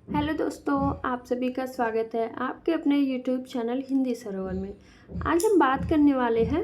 Hello दोस्तों, आप सभी का स्वागत है आपके अपने यूट्यूब चैनल हिंदी सरोवर में। आज हम बात करने वाले हैं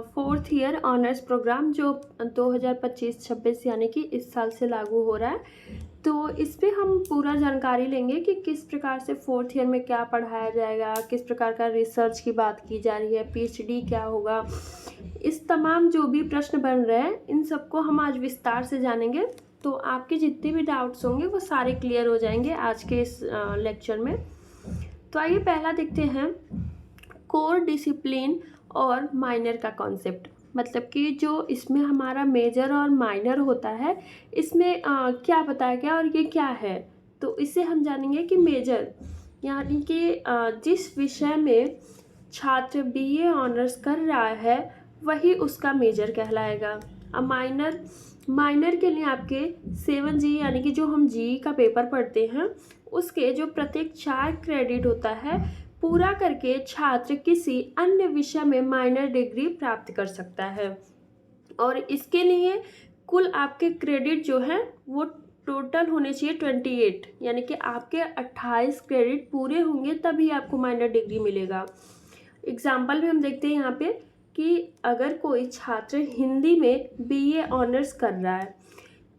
फोर्थ ईयर ऑनर्स प्रोग्राम जो 2025-26 यानी कि इस साल से लागू हो रहा है। तो इस पे हम पूरा जानकारी लेंगे कि किस प्रकार से फोर्थ ईयर में क्या पढ़ाया जाएगा, किस प्रकार का रिसर्च की बात की जा रही है, पीएचडी क्या होगा। इस तमाम जो भी प्रश्न बन रहे हैं इन सबको हम आज विस्तार से जानेंगे। तो आपके जितने भी डाउट्स होंगे वो सारे क्लियर हो जाएंगे आज के इस लेक्चर में। तो आइए पहला देखते हैं कोर डिसिप्लिन और माइनर का कॉन्सेप्ट। मतलब कि जो इसमें हमारा मेजर और माइनर होता है इसमें क्या बताया गया और ये क्या है। तो इससे हम जानेंगे कि मेजर यानी कि जिस विषय में छात्र बीए ऑनर्स कर रहा है वही उसका मेजर कहलाएगा। अब माइनर के लिए आपके 7G यानी कि जो हम जी का पेपर पढ़ते हैं उसके जो प्रत्येक 4 क्रेडिट होता है पूरा करके छात्र किसी अन्य विषय में माइनर डिग्री प्राप्त कर सकता है। और इसके लिए कुल आपके क्रेडिट जो है वो टोटल होने चाहिए 28, यानी कि आपके 28 क्रेडिट पूरे होंगे तभी आपको माइनर डिग्री मिलेगा। एग्जाम्पल में हम देखते हैं यहाँ पे कि अगर कोई छात्र हिंदी में बीए ऑनर्स कर रहा है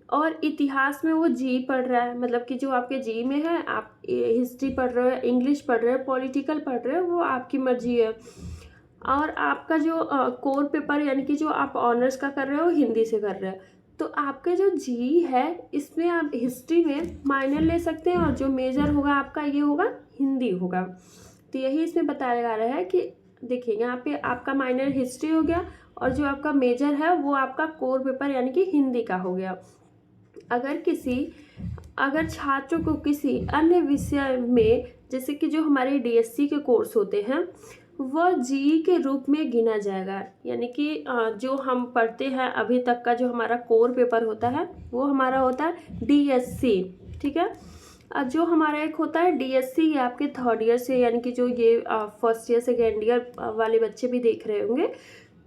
और इतिहास में वो जी पढ़ रहा है, मतलब कि जो आपके जी में है, आप हिस्ट्री पढ़ रहे हो, इंग्लिश पढ़ रहे हो, पॉलिटिकल पढ़ रहे हो, वो आपकी मर्जी है। और आपका जो कोर पेपर यानी कि जो आप ऑनर्स का कर रहे हो हिंदी से कर रहे हो, तो आपका जो जी है इसमें आप हिस्ट्री में माइनर ले सकते हैं और जो मेजर होगा आपका ये होगा हिंदी होगा। तो यही इसमें बताया जा रहा है कि देखिए यहाँ पे आपका माइनर हिस्ट्री हो गया और जो आपका मेजर है वो आपका कोर पेपर यानी कि हिंदी का हो गया। अगर छात्र को किसी अन्य विषय में, जैसे कि जो हमारे डीएससी के कोर्स होते हैं, वह जी के रूप में गिना जाएगा। यानी कि जो हम पढ़ते हैं अभी तक का जो हमारा कोर पेपर होता है वो हमारा होता है डीएससी, ठीक है। जो हमारा एक होता है डीएससी, ये आपके थर्ड ईयर से यानी कि जो ये फर्स्ट ईयर सेकेंड ईयर वाले बच्चे भी देख रहे होंगे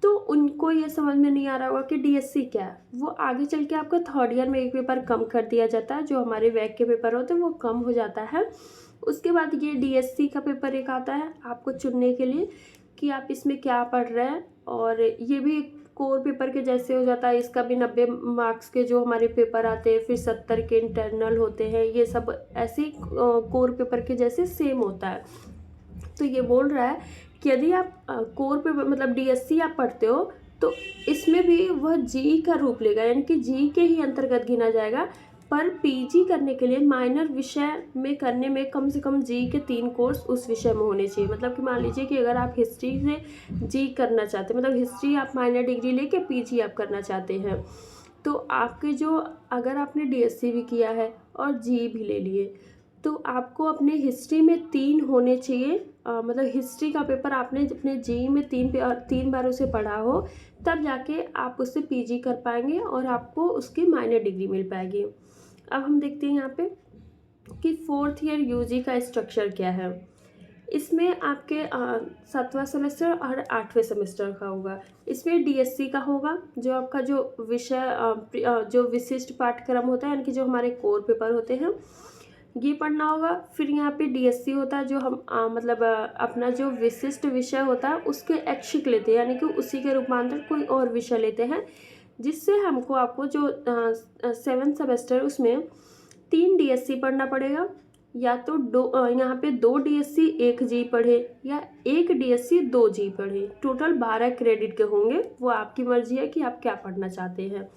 तो उनको ये समझ में नहीं आ रहा होगा कि डीएससी क्या है। वो आगे चल के आपका थर्ड ईयर में एक पेपर कम कर दिया जाता है, जो हमारे वैक के पेपर होते हैं वो कम हो जाता है। उसके बाद ये डीएससी का पेपर एक आता है आपको चुनने के लिए कि आप इसमें क्या पढ़ रहे हैं, और ये भी कोर पेपर के जैसे हो जाता है। इसका भी 90 मार्क्स के जो हमारे पेपर आते हैं, फिर 70 के इंटरनल होते हैं, ये सब ऐसे ही कोर पेपर के जैसे सेम होता है। तो ये बोल रहा है कि यदि आप कोर पेपर मतलब डीएससी आप पढ़ते हो तो इसमें भी वह जी का रूप लेगा, यानी कि जी के ही अंतर्गत गिना जाएगा। पर पीजी करने के लिए माइनर विषय में करने में कम से कम जी के 3 कोर्स उस विषय में होने चाहिए। मतलब कि मान लीजिए कि अगर आप हिस्ट्री से जी करना चाहते हैं, मतलब हिस्ट्री आप माइनर डिग्री लेके पीजी आप करना चाहते हैं, तो आपके जो अगर आपने डीएससी भी किया है और जी भी ले लिए तो आपको अपने हिस्ट्री में 3 होने चाहिए। मतलब हिस्ट्री का पेपर आपने अपने जी में 3 बार उसे पढ़ा हो तब जाके आप उससे पीजी कर पाएंगे और आपको उसकी माइनर डिग्री मिल पाएगी। अब हम देखते हैं यहाँ पे कि फोर्थ ईयर यूजी का स्ट्रक्चर क्या है। इसमें आपके 7वां सेमेस्टर और 8वें सेमेस्टर का होगा। इसमें डीएससी का होगा, जो आपका जो विषय जो विशिष्ट पाठ्यक्रम होता है यानी कि जो हमारे कोर पेपर होते हैं ये पढ़ना होगा। फिर यहाँ पे डीएससी होता है जो हम अपना जो विशिष्ट विषय होता है उसके ऐच्छिक लेते हैं, यानी कि उसी के रूपांतर कोई और विषय लेते हैं, जिससे आपको जो 7th सेमेस्टर उसमें 3 डीएससी पढ़ना पड़ेगा। या तो यहाँ पे 2 डीएससी 1 जी पढ़े या 1 डीएससी 2 जी पढ़े। टोटल 12 क्रेडिट के होंगे, वो आपकी मर्जी है कि आप क्या पढ़ना चाहते हैं।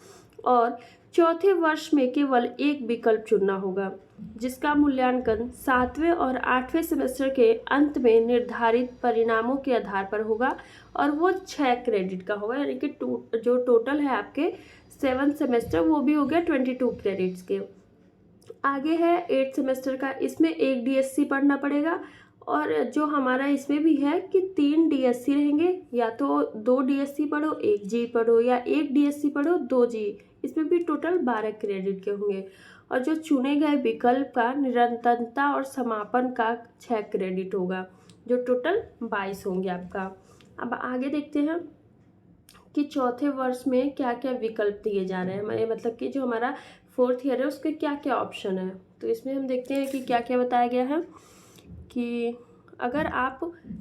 और चौथे वर्ष में केवल एक विकल्प चुनना होगा, जिसका मूल्यांकन 7वें और 8वें सेमेस्टर के अंत में निर्धारित परिणामों के आधार पर होगा और वो 6 क्रेडिट का होगा। यानी कि जो टोटल है आपके 7th सेमेस्टर वो भी हो गया 22 क्रेडिट्स के। आगे है 8th सेमेस्टर का, इसमें 1 डीएससी पढ़ना पड़ेगा। और जो हमारा इसमें भी है कि 3 डीएससी रहेंगे, या तो 2 डीएससी पढ़ो 1 जी पढ़ो या 1 डीएससी पढ़ो 2 जी। इसमें भी टोटल 12 क्रेडिट के होंगे। और जो चुने गए विकल्प का निरंतरता और समापन का 6 क्रेडिट होगा, जो टोटल 22 होंगे आपका। अब आगे देखते हैं कि चौथे वर्ष में क्या क्या विकल्प दिए जा रहे हैं हमारे, मतलब कि जो हमारा 4th ईयर है उसके क्या क्या ऑप्शन है। तो इसमें हम देखते हैं कि क्या क्या बताया गया है कि अगर आप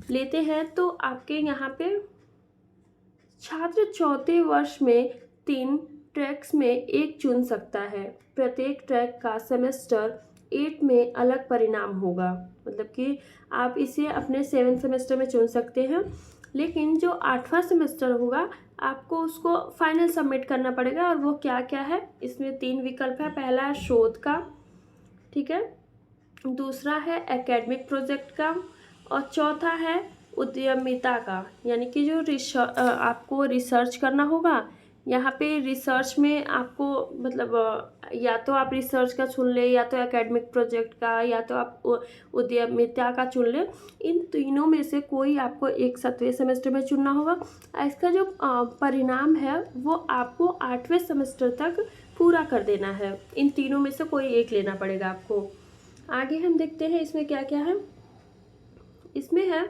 लेते हैं तो आपके यहाँ पे छात्र चौथे वर्ष में 3 ट्रैक्स में एक चुन सकता है। प्रत्येक ट्रैक का सेमेस्टर 8 में अलग परिणाम होगा। मतलब कि आप इसे अपने 7th सेमेस्टर में चुन सकते हैं, लेकिन जो 8वां सेमेस्टर होगा आपको उसको फाइनल सबमिट करना पड़ेगा। और वो क्या क्या है, इसमें 3 विकल्प है। पहला है शोध का, ठीक है, दूसरा है एकेडमिक प्रोजेक्ट का, और चौथा है उद्यमिता का, यानी कि जो आपको रिसर्च करना होगा। यहाँ पे रिसर्च में आपको मतलब या तो आप रिसर्च का चुन ले, या तो एकेडमिक प्रोजेक्ट का, या तो आप उद्यमिता का चुन ले। इन तीनों में से कोई आपको एक 7वें सेमेस्टर में चुनना होगा। इसका जो परिणाम है वो आपको 8वें सेमेस्टर तक पूरा कर देना है। इन तीनों में से कोई एक लेना पड़ेगा आपको। आगे हम देखते हैं इसमें क्या क्या है। इसमें है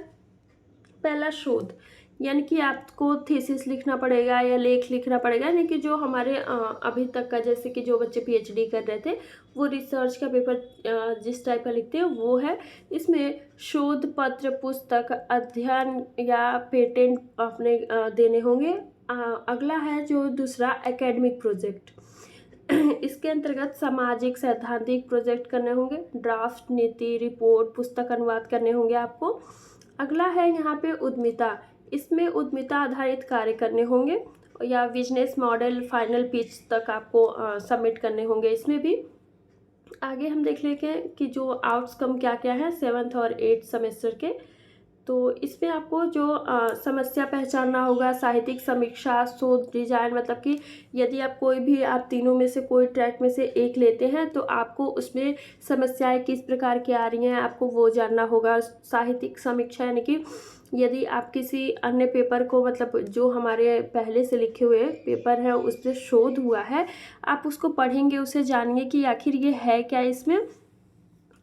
पहला शोध, यानी कि आपको थीसिस लिखना पड़ेगा या लेख लिखना पड़ेगा। यानी कि जो हमारे अभी तक का, जैसे कि जो बच्चे पीएचडी कर रहे थे वो रिसर्च का पेपर जिस टाइप का लिखते हैं वो है। इसमें शोध पत्र, पुस्तक, अध्ययन या पेटेंट अपने देने होंगे। अगला है जो दूसरा एकेडमिक प्रोजेक्ट। इसके अंतर्गत सामाजिक सैद्धांतिक प्रोजेक्ट करने होंगे, ड्राफ्ट, नीति, रिपोर्ट, पुस्तक अनुवाद करने होंगे आपको। अगला है यहाँ पे उद्यमिता। इसमें उद्यमिता आधारित कार्य करने होंगे या बिजनेस मॉडल फाइनल पिच तक आपको सबमिट करने होंगे इसमें भी। आगे हम देख लेते हैं कि जो आउटकम क्या क्या है 7th और 8th सेमेस्टर के। तो इसमें आपको जो समस्या पहचानना होगा, साहित्यिक समीक्षा, शोध डिजाइन। मतलब कि यदि आप कोई भी, आप तीनों में से कोई ट्रैक में से एक लेते हैं तो आपको उसमें समस्याएं किस प्रकार की आ रही हैं आपको वो जानना होगा। साहित्यिक समीक्षा यानी कि यदि आप किसी अन्य पेपर को, मतलब जो हमारे पहले से लिखे हुए पेपर है उस पर शोध हुआ है, आप उसको पढ़ेंगे, उसे जानेंगे कि आखिर ये है क्या इसमें।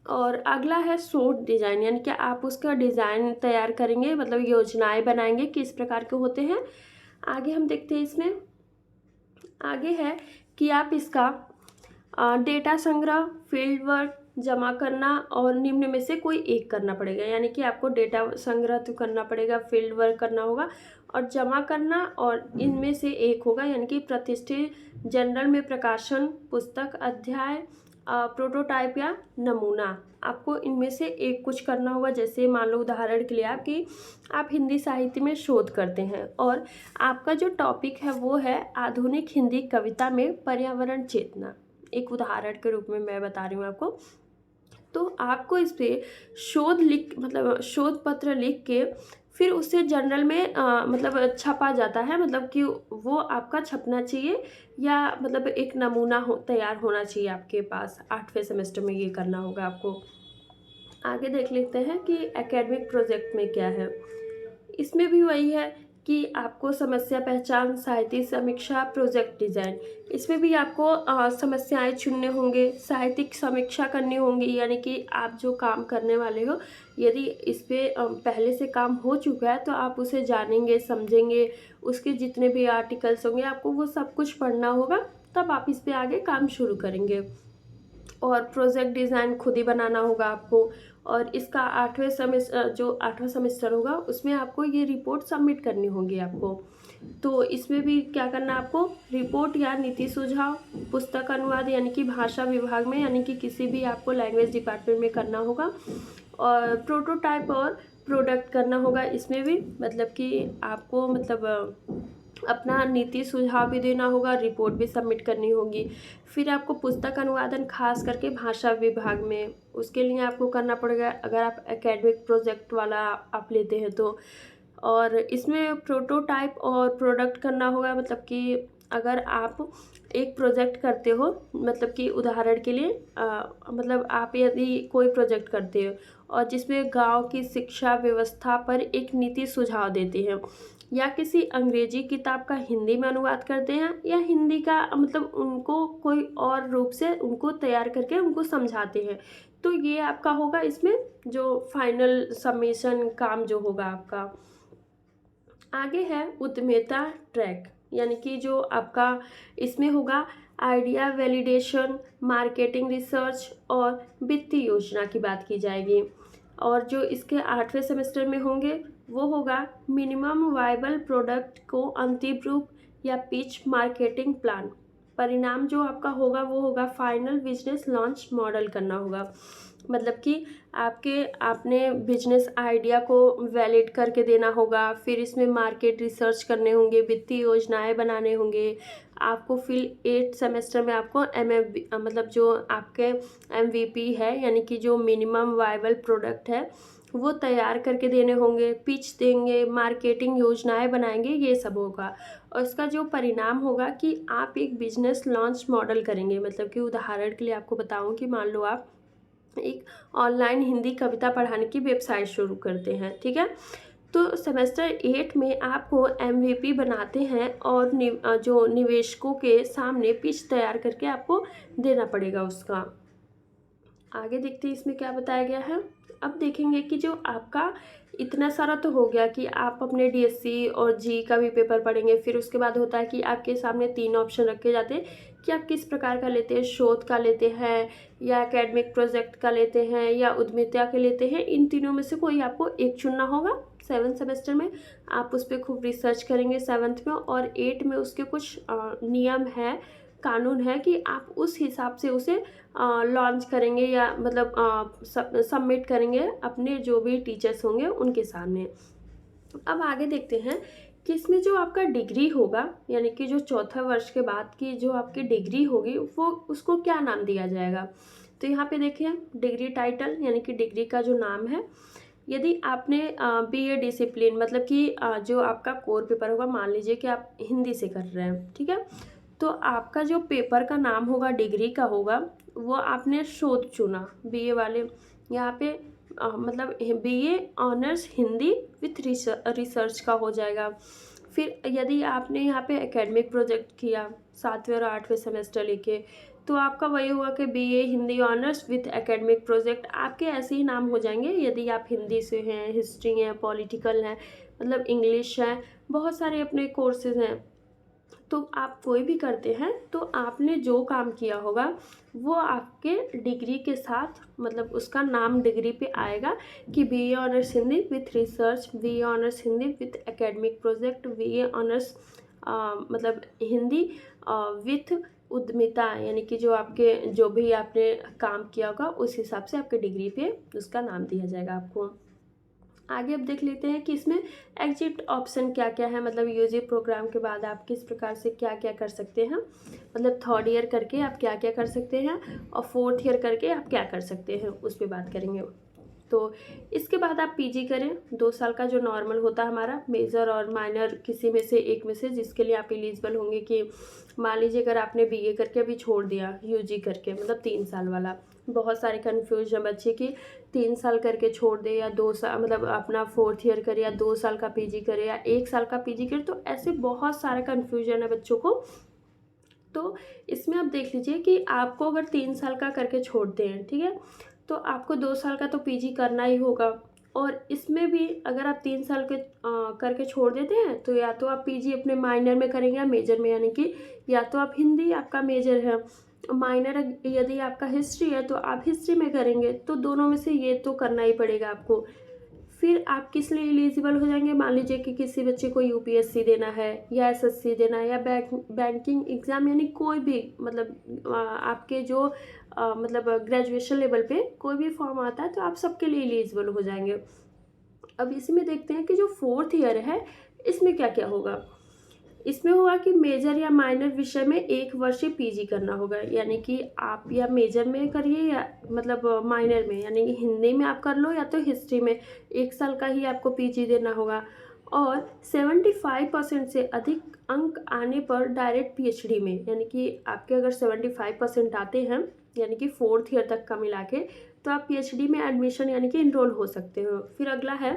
और अगला है शोध डिजाइन, यानी कि आप उसका डिज़ाइन तैयार करेंगे, मतलब योजनाएं बनाएंगे किस प्रकार के होते हैं। आगे हम देखते हैं इसमें आगे है कि आप इसका डेटा संग्रह, फील्ड वर्क जमा करना और निम्न में से कोई एक करना पड़ेगा। यानी कि आपको डेटा संग्रह तो करना पड़ेगा, फील्ड वर्क करना होगा और जमा करना, और इनमें से एक होगा। यानी कि प्रतिष्ठित जर्नल में प्रकाशन, पुस्तक, अध्याय, प्रोटोटाइप या नमूना, आपको इनमें से एक कुछ करना होगा। जैसे मान लो उदाहरण के लिए आप हिंदी साहित्य में शोध करते हैं और आपका जो टॉपिक है वो है आधुनिक हिंदी कविता में पर्यावरण चेतना। एक उदाहरण के रूप में मैं बता रही हूँ आपको। तो आपको इस पर शोध पत्र लिख के फिर उसे जर्नल में मतलब छपा जाता है। मतलब कि वो आपका छपना चाहिए या मतलब एक नमूना तैयार होना चाहिए आपके पास। 8वें सेमेस्टर में ये करना होगा आपको। आगे देख लेते हैं कि एकेडमिक प्रोजेक्ट में क्या है। इसमें भी वही है कि आपको समस्या पहचान, साहित्यिक समीक्षा, प्रोजेक्ट डिज़ाइन, इसमें भी आपको समस्याएं चुनने होंगे, साहित्यिक समीक्षा करनी होंगी। यानी कि आप जो काम करने वाले हो, यदि इस पर पहले से काम हो चुका है तो आप उसे जानेंगे, समझेंगे, उसके जितने भी आर्टिकल्स होंगे आपको वो सब कुछ पढ़ना होगा, तब आप इस पर आगे काम शुरू करेंगे। और प्रोजेक्ट डिज़ाइन खुद ही बनाना होगा आपको। और इसका 8वें सेमेस्टर, जो 8वां सेमेस्टर होगा उसमें आपको ये रिपोर्ट सबमिट करनी होगी आपको। तो इसमें भी क्या करना है आपको, रिपोर्ट या नीति सुझाव, पुस्तक अनुवाद यानी कि भाषा विभाग में, यानी कि किसी भी आपको लैंग्वेज डिपार्टमेंट में करना होगा। और प्रोटोटाइप और प्रोडक्ट करना होगा इसमें भी। मतलब कि आपको अपना नीति सुझाव भी देना होगा, रिपोर्ट भी सबमिट करनी होगी। फिर आपको पुस्तक अनुवादन खास करके भाषा विभाग में, उसके लिए आपको करना पड़ेगा अगर आप एकेडमिक प्रोजेक्ट वाला आप लेते हैं तो। और इसमें प्रोटोटाइप और प्रोडक्ट करना होगा। मतलब कि अगर आप एक प्रोजेक्ट करते हो, मतलब कि उदाहरण के लिए मतलब आप यदि कोई प्रोजेक्ट करते हो और जिसमें गांव की शिक्षा व्यवस्था पर एक नीति सुझाव देते हैं, या किसी अंग्रेजी किताब का हिंदी में अनुवाद करते हैं, या हिंदी का मतलब उनको कोई और रूप से उनको तैयार करके उनको समझाते हैं, तो ये आपका होगा इसमें जो फाइनल सबमिशन काम जो होगा आपका। आगे है उद्यमिता ट्रैक, यानी कि जो आपका इसमें होगा आइडिया वैलिडेशन, मार्केटिंग रिसर्च और वित्तीय योजना की बात की जाएगी। और जो इसके 8वें सेमेस्टर में होंगे वो होगा मिनिमम वायबल प्रोडक्ट को अंतिम रूप या पिच मार्केटिंग प्लान। परिणाम जो आपका होगा वो होगा फाइनल बिजनेस लॉन्च मॉडल करना होगा। मतलब कि आपने बिजनेस आइडिया को वैलिड करके देना होगा, फिर इसमें मार्केट रिसर्च करने होंगे, वित्तीय योजनाएं बनाने होंगे आपको। फिर 8 सेमेस्टर में आपको मतलब जो आपके MVP है यानी कि जो मिनिमम वायबल प्रोडक्ट है वो तैयार करके देने होंगे, पिच देंगे, मार्केटिंग योजनाएं बनाएंगे, ये सब होगा। और इसका जो परिणाम होगा कि आप एक बिजनेस लॉन्च मॉडल करेंगे। मतलब कि उदाहरण के लिए आपको बताऊं कि मान लो आप एक ऑनलाइन हिंदी कविता पढ़ाने की वेबसाइट शुरू करते हैं, ठीक है। तो सेमेस्टर 8 में आपको MVP बनाते हैं और जो निवेशकों के सामने पिच तैयार करके आपको देना पड़ेगा उसका। आगे देखते हैं इसमें क्या बताया गया है। अब देखेंगे कि जो आपका इतना सारा तो हो गया कि आप अपने DSC और जी का भी पेपर पढ़ेंगे। फिर उसके बाद होता है कि आपके सामने 3 ऑप्शन रखे जाते हैं कि आप किस प्रकार का लेते हैं, शोध का लेते हैं या एकेडमिक प्रोजेक्ट का लेते हैं या उद्यमिता के लेते हैं। इन तीनों में से कोई आपको एक चुनना होगा। 7 सेमेस्टर में आप उस पर खूब रिसर्च करेंगे 7th में, और 8 में उसके कुछ नियम है, कानून है कि आप उस हिसाब से उसे लॉन्च करेंगे या मतलब सबमिट करेंगे अपने जो भी टीचर्स होंगे उनके सामने। अब आगे देखते हैं कि इसमें जो आपका डिग्री होगा यानी कि जो 4था वर्ष के बाद की जो आपकी डिग्री होगी वो उसको क्या नाम दिया जाएगा। तो यहाँ पे देखिए डिग्री टाइटल यानी कि डिग्री का जो नाम है। यदि आपने BA डिसिप्लिन मतलब कि जो आपका कोर पेपर होगा, मान लीजिए कि आप हिंदी से कर रहे हैं, ठीक है, तो आपका जो पेपर का नाम होगा डिग्री का होगा वो आपने शोध चुना BA वाले। यहाँ पे मतलब BA honours Hindi with research का हो जाएगा। फिर यदि आपने यहाँ पे एकेडमिक प्रोजेक्ट किया 7वें और 8वें सेमेस्टर लेके, तो आपका वही होगा कि BA Hindi honours with academic project. आपके ऐसे ही नाम हो जाएंगे यदि आप हिंदी से हैं, हिस्ट्री हैं, पॉलिटिकल हैं, मतलब इंग्लिश है, बहुत सारे अपने कोर्सेज हैं। तो आप कोई भी करते हैं तो आपने जो काम किया होगा वो आपके डिग्री के साथ मतलब उसका नाम डिग्री पे आएगा कि BA honours Hindi with research, BA honours Hindi with academic project, BA honours मतलब हिंदी विथ उद्यमिता, यानी कि जो आपके जो भी आपने काम किया होगा उस हिसाब से आपके डिग्री पे उसका नाम दिया जाएगा आपको। आगे अब देख लेते हैं कि इसमें एग्जिट ऑप्शन क्या क्या है। मतलब UG प्रोग्राम के बाद आप किस प्रकार से क्या क्या कर सकते हैं, मतलब 3rd ईयर करके आप क्या क्या कर सकते हैं और 4th ईयर करके आप क्या कर सकते हैं, उस पर बात करेंगे। तो इसके बाद आप PG करें 2 साल का जो नॉर्मल होता है हमारा, मेजर और माइनर किसी में से एक में से, जिसके लिए आप एलिजिबल होंगे कि मान लीजिए अगर आपने BA करके अभी छोड़ दिया UG करके, मतलब 3 साल वाला। बहुत सारे कन्फ्यूज है बच्चे कि 3 साल करके छोड़ दे या 2 साल मतलब अपना 4th ईयर करे या 2 साल का PG करे या 1 साल का PG करे। तो ऐसे बहुत सारा कन्फ्यूजन है बच्चों को। तो इसमें आप देख लीजिए कि आपको अगर 3 साल का करके छोड़ते हैं, ठीक है, तो आपको 2 साल का तो PG करना ही होगा। और इसमें भी अगर आप 3 साल के करके छोड़ देते हैं तो या तो आप PG अपने माइनर में करेंगे या मेजर में, यानी कि या तो आप हिंदी आपका मेजर है, माइनर यदि आपका हिस्ट्री है तो आप हिस्ट्री में करेंगे। तो दोनों में से ये तो करना ही पड़ेगा आपको। फिर आप किस लिए एलिजिबल हो जाएंगे, मान लीजिए कि किसी बच्चे को UPSC देना है या SSC देना है या बैंकिंग एग्ज़ाम, यानी कोई भी मतलब आपके जो मतलब ग्रेजुएशन लेवल पे कोई भी फॉर्म आता है तो आप सबके लिए एलिजिबल हो जाएंगे। अब इसी में देखते हैं कि जो 4th ईयर है इसमें क्या क्या होगा। इसमें होगा कि मेजर या माइनर विषय में 1 वर्षीय PG करना होगा, यानी कि आप या मेजर में करिए या मतलब माइनर में, यानी कि हिंदी में आप कर लो या तो हिस्ट्री में 1 साल का ही आपको PG देना होगा। और 75% से अधिक अंक आने पर डायरेक्ट PhD में, यानी कि आपके अगर 75% आते हैं यानी कि 4th ईयर तक का मिला के, तो आप PhD में एडमिशन यानी कि इनरोल हो सकते हो। फिर अगला है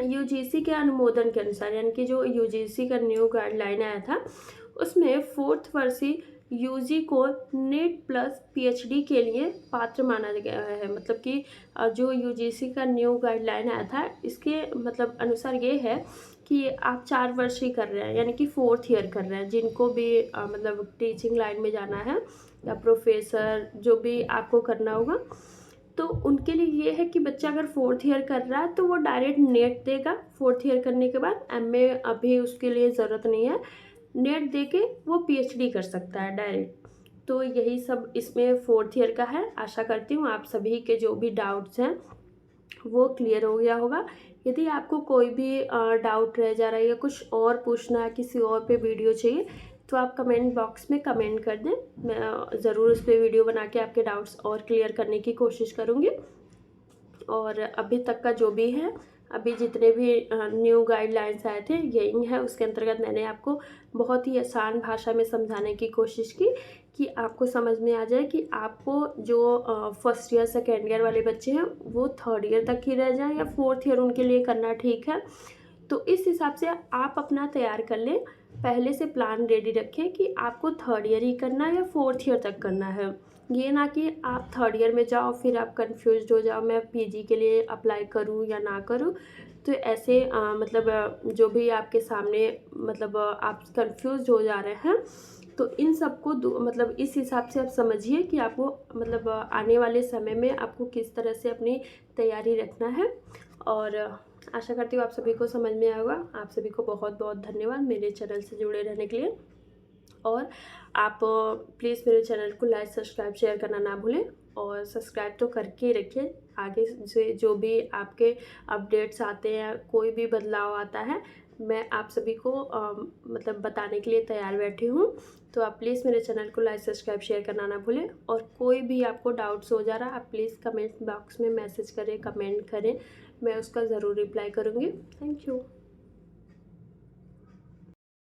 UGC के अनुमोदन के अनुसार, यानी कि जो UGC का न्यू गाइडलाइन आया था उसमें 4th वर्षीय यूजी को नेट प्लस पीएचडी के लिए पात्र माना गया है। मतलब कि जो यूजीसी का न्यू गाइडलाइन आया था, इसके मतलब अनुसार ये है कि आप 4 वर्ष ही कर रहे हैं, यानी कि 4th ईयर कर रहे हैं, जिनको भी मतलब टीचिंग लाइन में जाना है या प्रोफेसर जो भी आपको करना होगा, तो उनके लिए ये है कि बच्चा अगर 4th ईयर कर रहा है तो वो डायरेक्ट नेट देगा। 4th ईयर करने के बाद एमए अभी उसके लिए ज़रूरत नहीं है, नेट दे के वो पीएचडी कर सकता है डायरेक्ट। तो यही सब इसमें 4th ईयर का है। आशा करती हूँ आप सभी के जो भी डाउट्स हैं वो क्लियर हो गया होगा। यदि आपको कोई भी डाउट रह जा रहा है या कुछ और पूछना है, किसी और पे वीडियो चाहिए, तो आप कमेंट बॉक्स में कमेंट कर दें। मैं ज़रूर उस पर वीडियो बना के आपके डाउट्स और क्लियर करने की कोशिश करूँगी। और अभी तक का जो भी है, अभी जितने भी न्यू गाइडलाइंस आए थे यही है, उसके अंतर्गत मैंने आपको बहुत ही आसान भाषा में समझाने की कोशिश की कि आपको समझ में आ जाए कि आपको जो फर्स्ट ईयर सेकेंड ईयर वाले बच्चे हैं वो 3rd ईयर तक ही रह जाएं या 4th ईयर उनके लिए करना ठीक है। तो इस हिसाब से आप अपना तैयार कर लें, पहले से प्लान रेडी रखें कि आपको 3rd ईयर ही करना है या 4th ईयर तक करना है। ये ना कि आप 3rd ईयर में जाओ फिर आप कंफ्यूज हो जाओ, मैं पीजी के लिए अप्लाई करूँ या ना करूँ। तो ऐसे मतलब जो भी आपके सामने मतलब आप कंफ्यूज हो जा रहे हैं, तो इन सबको मतलब इस हिसाब से आप समझिए कि आपको मतलब आने वाले समय में आपको किस तरह से अपनी तैयारी रखना है। और आशा करती हूँ आप सभी को समझ में आया होगा। आप सभी को बहुत बहुत धन्यवाद मेरे चैनल से जुड़े रहने के लिए। और आप प्लीज़ मेरे चैनल को लाइक सब्सक्राइब शेयर करना ना भूलें, और सब्सक्राइब तो करके ही रखिए। आगे से जो भी आपके अपडेट्स आते हैं, कोई भी बदलाव आता है, मैं आप सभी को मतलब बताने के लिए तैयार बैठी हूँ। तो आप प्लीज़ मेरे चैनल को लाइक सब्सक्राइब शेयर करना ना भूलें। और कोई भी आपको डाउट्स हो जा रहा है, आप प्लीज़ कमेंट बॉक्स में मैसेज करें, कमेंट करें, मैं उसका ज़रूर रिप्लाई करूँगी। Thank you.